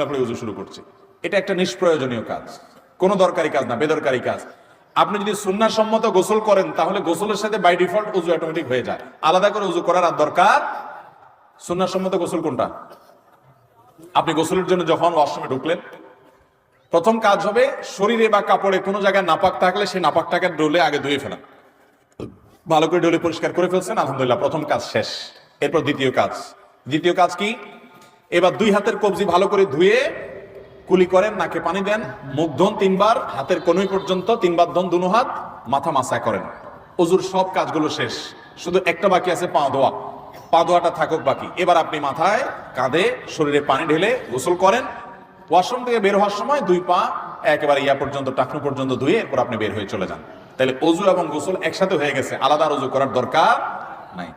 তারপরে উযু শুরু করছি। এটা একটা নিষ্প্রয়োজনীয় কাজ, কোনো দরকারি কাজ না, বেদরকারি কাজ। আপনি যদি সুন্নাহ সম্মত গোসল করেন তাহলে গোসলের সাথে বাই ডিফল্ট উযু অটোমেটিক হয়ে যায়, আলাদা করে উযু করার আর দরকার। সুন্নাহ সম্মত গোসল কোনটা? আপনি গোসলের জন্য যখন ওয়াশরুমে ঢুকলেন, প্রথম কাজ হবে শরীরে বা কাপড়ে কোনো জায়গায় নাপাক থাকলে সেই নাপাকটাকে ডলে আগে ধুয়ে ফেলা। ভালো করে ডলে পরিষ্কার করে ফেলছেন, আলহামদুলিল্লাহ, প্রথম কাজ শেষ। এরপর দ্বিতীয় কাজ কি? এবার দুই হাতের কবজি ভালো করে ধুয়ে কুলি করেন, নাকে পানি দেন, মুখ ধোন 3 বার, হাতের কনুই পর্যন্ত 3 বার ধোন, দুনো হাত, মাথা মাসা করেন। ওযুর সব কাজগুলো শেষ, শুধু একটা বাকি আছে, পা ধোয়া। পা ধোয়াটা থাকুক বাকি। এবার আপনি মাথায়, কাঁধে, শরীরে পানি ঢেলে গোসল করেন। ওয়াশরুম থেকে বের হওয়ার সময় 2 পা একেবারে ইয়া পর্যন্ত, টাকনু পর্যন্ত ধুয়ে এরপর আপনি বের হয়ে চলে যান। তাহলে ওযু এবং গোসল একসাথে হয়ে গেছে, আলাদা ওযু করার দরকার নাই।